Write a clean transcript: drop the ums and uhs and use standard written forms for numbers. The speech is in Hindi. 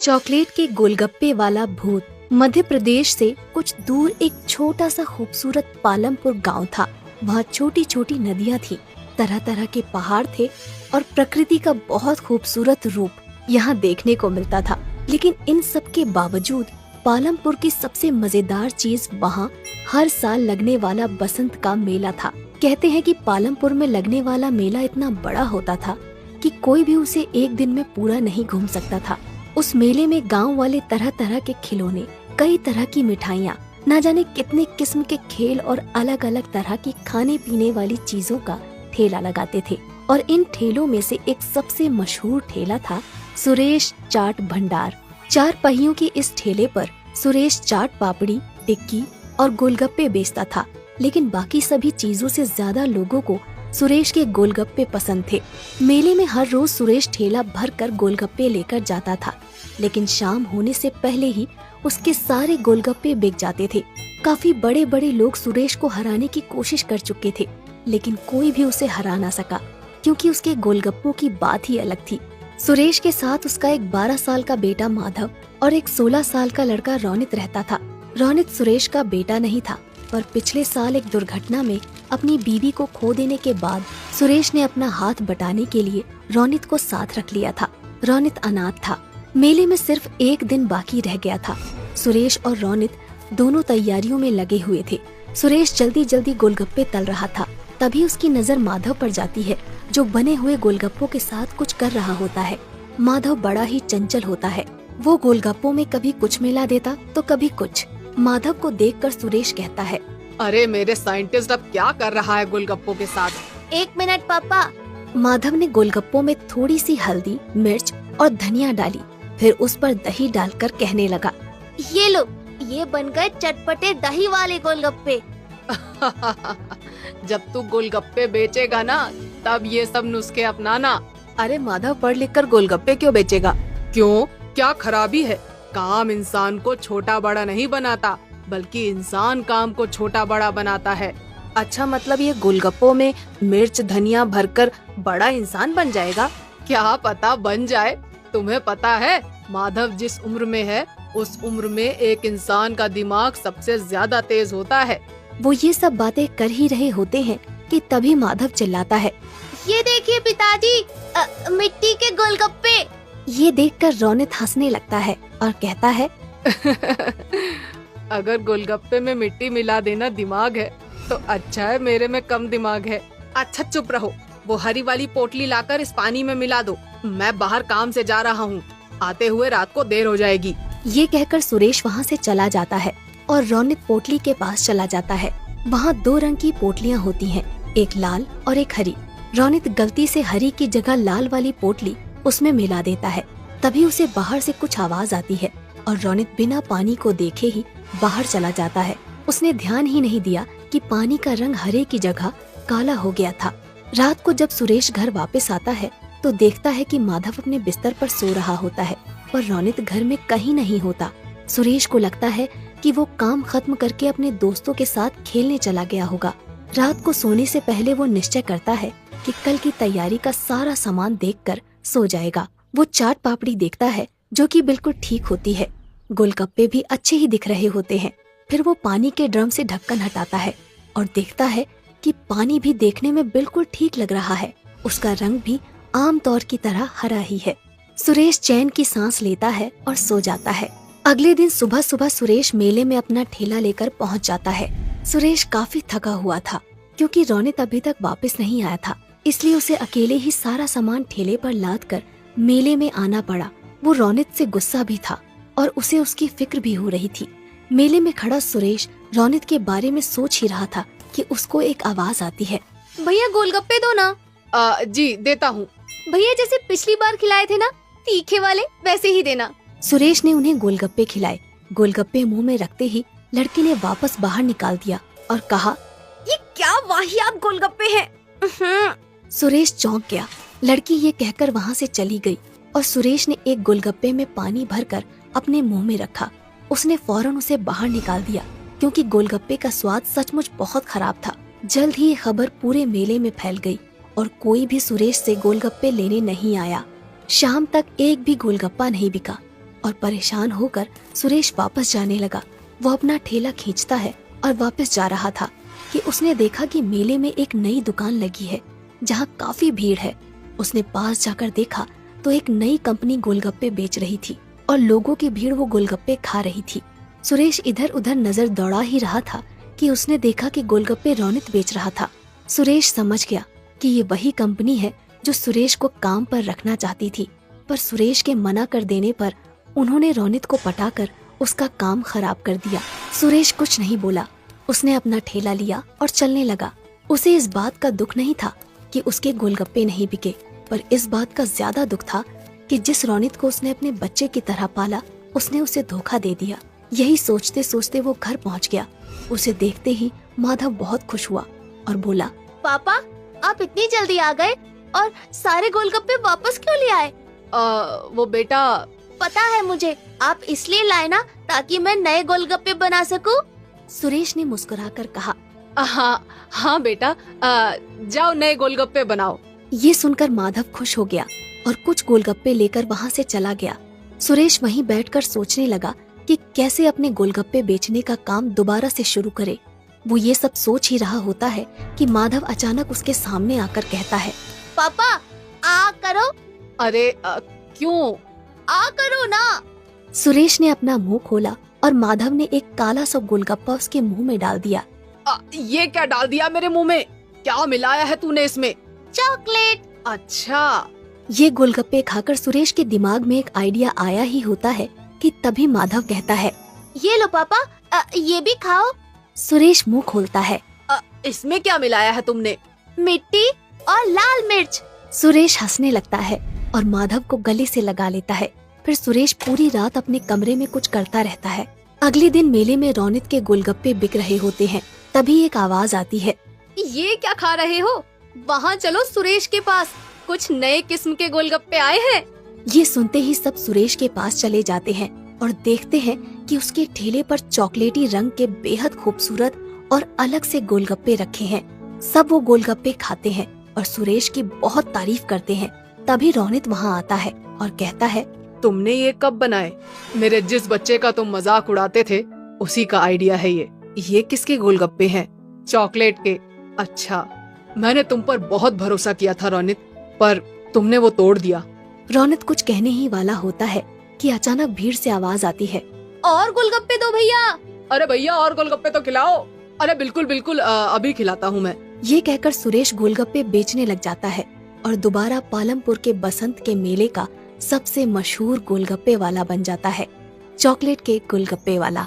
चॉकलेट के गोलगप्पे वाला भूत। मध्य प्रदेश से कुछ दूर एक छोटा सा खूबसूरत पालमपुर गांव था। वहाँ छोटी छोटी नदियाँ थी, तरह तरह के पहाड़ थे और प्रकृति का बहुत खूबसूरत रूप यहाँ देखने को मिलता था। लेकिन इन सब के बावजूद पालमपुर की सबसे मजेदार चीज वहाँ हर साल लगने वाला बसंत का मेला था। कहते हैं कि पालमपुर में लगने वाला मेला इतना बड़ा होता था कि कोई भी उसे एक दिन में पूरा नहीं घूम सकता था। उस मेले में गांव वाले तरह तरह के खिलौने, कई तरह की मिठाइयाँ, न जाने कितने किस्म के खेल और अलग अलग तरह की खाने पीने वाली चीजों का ठेला लगाते थे। और इन ठेलों में से एक सबसे मशहूर ठेला था सुरेश चाट भंडार। 4 पहियों के इस ठेले पर सुरेश चाट पापड़ी, टिक्की और गोलगप्पे बेचता था। लेकिन बाकी सभी चीजों से ज्यादा लोगों को सुरेश के गोलगप्पे पसंद थे। मेले में हर रोज सुरेश ठेला भर कर गोलगप्पे लेकर जाता था, लेकिन शाम होने से पहले ही उसके सारे गोलगप्पे बिक जाते थे। काफी बड़े बड़े लोग सुरेश को हराने की कोशिश कर चुके थे, लेकिन कोई भी उसे हरा ना सका, क्योंकि उसके गोलगप्पों की बात ही अलग थी। सुरेश के साथ उसका एक 12 साल का बेटा माधव और एक 16 साल का लड़का रोनित रहता था। रोनित सुरेश का बेटा नहीं था, पर पिछले साल एक दुर्घटना में अपनी बीवी को खो देने के बाद सुरेश ने अपना हाथ बटाने के लिए रोनित को साथ रख लिया था। रोनित अनाथ था। मेले में सिर्फ एक दिन बाकी रह गया था। सुरेश और रोनित दोनों तैयारियों में लगे हुए थे। सुरेश जल्दी जल्दी गोलगप्पे तल रहा था, तभी उसकी नजर माधव पर जाती है, जो बने हुए गोलगप्पों के साथ कुछ कर रहा होता है। माधव बड़ा ही चंचल होता है। वो गोलगप्पों में कभी कुछ मिला देता तो कभी कुछ। माधव को देखकर सुरेश कहता है, अरे मेरे साइंटिस्ट अब क्या कर रहा है गोलगप्पों के साथ? 1 मिनट पापा। माधव ने गोलगप्पों में थोड़ी सी हल्दी, मिर्च और धनिया डाली, फिर उस पर दही डालकर कहने लगा, ये लो, ये बन गए चटपटे दही वाले गोलगप्पे। जब तू गोलगप्पे बेचेगा ना, तब ये सब नुस्खे अपनाना। अरे माधव, पढ़ लिख कर गोलगप्पे क्यों बेचेगा? क्यों, क्या खराबी है? काम इंसान को छोटा बड़ा नहीं बनाता, बल्कि इंसान काम को छोटा बड़ा बनाता है। अच्छा, मतलब ये गोलगप्पों में मिर्च धनिया भरकर बड़ा इंसान बन जाएगा? क्या पता बन जाए। तुम्हें पता है माधव जिस उम्र में है, उस उम्र में एक इंसान का दिमाग सबसे ज्यादा तेज होता है। वो ये सब बातें कर ही रहे होते हैं कि तभी माधव चिल्लाता है, ये देखिए पिताजी, मिट्टी के गोलगप्पे। ये देखकर रोनित हंसने लगता है और कहता है, अगर गोलगप्पे में मिट्टी मिला देना दिमाग है, तो अच्छा है मेरे में कम दिमाग है। अच्छा चुप रहो, वो हरी वाली पोटली लाकर इस पानी में मिला दो। मैं बाहर काम से जा रहा हूँ, आते हुए रात को देर हो जाएगी। ये कहकर सुरेश वहाँ से चला जाता है और रोनित पोटली के पास चला जाता है। वहाँ 2 रंग की पोटलियाँ होती हैं, एक लाल और एक हरी। रोनित गलती से हरी की जगह लाल वाली पोटली उसमें मिला देता है। तभी उसे बाहर से कुछ आवाज आती है और रोनित बिना पानी को देखे ही बाहर चला जाता है। उसने ध्यान ही नहीं दिया कि पानी का रंग हरे की जगह काला हो गया था। रात को जब सुरेश घर वापस आता है तो देखता है कि माधव अपने बिस्तर पर सो रहा होता है, पर रोनित घर में कहीं नहीं होता। सुरेश को लगता है कि वो काम खत्म करके अपने दोस्तों के साथ खेलने चला गया होगा। रात को सोने से पहले वो निश्चय करता है कि कल की तैयारी का सारा सामान देखकर सो जाएगा। वो चाट पापड़ी देखता है, जो कि बिल्कुल ठीक होती है। गोलगप्पे भी अच्छे ही दिख रहे होते हैं। फिर वो पानी के ड्रम से ढक्कन हटाता है और देखता है कि पानी भी देखने में बिल्कुल ठीक लग रहा है। उसका रंग भी आम तौर की तरह हरा ही है। सुरेश चैन की सांस लेता है और सो जाता है। अगले दिन सुबह सुबह सुरेश मेले में अपना ठेला लेकर पहुंच जाता है। सुरेश काफी थका हुआ था, क्योंकि रोनित अभी तक वापस नहीं आया था, इसलिए उसे अकेले ही सारा सामान ठेले पर लाद कर मेले में आना पड़ा। वो रोनित से गुस्सा भी था और उसे उसकी फिक्र भी हो रही थी। मेले में खड़ा सुरेश रोनित के बारे में सोच ही रहा था कि उसको एक आवाज आती है, भैया गोलगप्पे दो ना। जी देता हूँ। भैया जैसे पिछली बार खिलाए थे ना, तीखे वाले, वैसे ही देना। सुरेश ने उन्हें गोलगप्पे खिलाए। गोलगप्पे मुंह में रखते ही लड़की ने वापस बाहर निकाल दिया और कहा, ये क्या वाहियात गोलगप्पे हैं। सुरेश चौंक गया। लड़की ये कहकर वहाँ से चली गई और सुरेश ने एक गोलगप्पे में पानी भरकर अपने मुंह में रखा। उसने फौरन उसे बाहर निकाल दिया, क्योंकि गोलगप्पे का स्वाद सचमुच बहुत खराब था। जल्द ही ये खबर पूरे मेले में फैल गई और कोई भी सुरेश से गोलगप्पे लेने नहीं आया। शाम तक एक भी गोलगप्पा नहीं बिका। और परेशान होकर सुरेश वापस जाने लगा। वो अपना ठेला खींचता है और वापस जा रहा था कि उसने देखा कि मेले में एक नई दुकान लगी है जहाँ काफी भीड़ है। उसने पास जाकर देखा तो एक नई कंपनी गोलगप्पे बेच रही थी और लोगों की भीड़ वो गोलगप्पे खा रही थी। सुरेश इधर उधर नजर दौड़ा ही रहा था कि उसने देखा कि गोलगप्पे रौनित बेच रहा था। सुरेश समझ गया कि ये वही कंपनी है जो सुरेश को काम पर रखना चाहती थी, पर सुरेश के मना कर देने पर उन्होंने रौनित को पटाकर उसका काम खराब कर दिया। सुरेश कुछ नहीं बोला, उसने अपना ठेला लिया और चलने लगा। उसे इस बात का दुख नहीं था कि उसके गोलगप्पे नहीं बिके, पर इस बात का ज्यादा दुख था कि जिस रौनित को उसने अपने बच्चे की तरह पाला, उसने उसे धोखा दे दिया। यही सोचते सोचते वो घर पहुंच गया। उसे देखते ही माधव बहुत खुश हुआ और बोला, पापा आप इतनी जल्दी आ गए और सारे गोलगप्पे वापस क्यों ले आए? वो बेटा, पता है मुझे, आप इसलिए लाए ना ताकि मैं नए गोलगप्पे बना सकूं। सुरेश ने मुस्कुराकर कहा। हाँ हाँ बेटा, जाओ नए गोलगप्पे बनाओ। ये सुनकर माधव खुश हो गया और कुछ गोलगप्पे लेकर वहाँ से चला गया। सुरेश वहीं बैठकर सोचने लगा कि कैसे अपने गोलगप्पे बेचने का काम दोबारा से शुरू करे। वो ये सब सोच ही रहा होता है कि माधव अचानक उसके सामने आकर कहता है, पापा आ करो। अरे क्यों? आ करो ना। सुरेश ने अपना मुंह खोला और माधव ने एक काला सा गोलगप्पा उसके मुंह में डाल दिया। ये क्या डाल दिया मेरे मुंह में? क्या मिलाया है तूने इसमें? चॉकलेट। अच्छा। ये गोलगप्पे खाकर सुरेश के दिमाग में एक आइडिया आया ही होता है कि तभी माधव कहता है, ये लो पापा, ये भी खाओ। सुरेश मुंह खोलता है, इसमें क्या मिलाया है तुमने? मिट्टी और लाल मिर्च। सुरेश हंसने लगता है और माधव को गले से लगा लेता है। फिर सुरेश पूरी रात अपने कमरे में कुछ करता रहता है। अगले दिन मेले में रौनित के गोलगप्पे बिक रहे होते हैं। तभी एक आवाज आती है, ये क्या खा रहे हो? वहाँ चलो सुरेश के पास, कुछ नए किस्म के गोलगप्पे आए हैं। ये सुनते ही सब सुरेश के पास चले जाते हैं और देखते हैं कि उसके ठेले पर चॉकलेटी रंग के बेहद खूबसूरत और अलग से गोलगप्पे रखे हैं। सब वो गोलगप्पे खाते हैं और सुरेश की बहुत तारीफ करते हैं। तभी रौनित वहाँ आता है और कहता है, तुमने ये कब बनाए? मेरे जिस बच्चे का तुम मजाक उड़ाते थे उसी का आइडिया है ये। ये किसके गोलगप्पे हैं? चॉकलेट के। अच्छा, मैंने तुम पर बहुत भरोसा किया था रौनित, पर तुमने वो तोड़ दिया। रौनित कुछ कहने ही वाला होता है कि अचानक भीड़ से आवाज आती है, और गोलगप्पे दो भैया। अरे भैया और गोलगप्पे तो खिलाओ। अरे बिल्कुल बिल्कुल, अभी खिलाता हूँ मैं। ये कहकर सुरेश गोलगप्पे बेचने लग जाता है और दोबारा पालमपुर के बसंत के मेले का सबसे मशहूर गोलगप्पे वाला बन जाता है, चॉकलेट के गोलगप्पे वाला।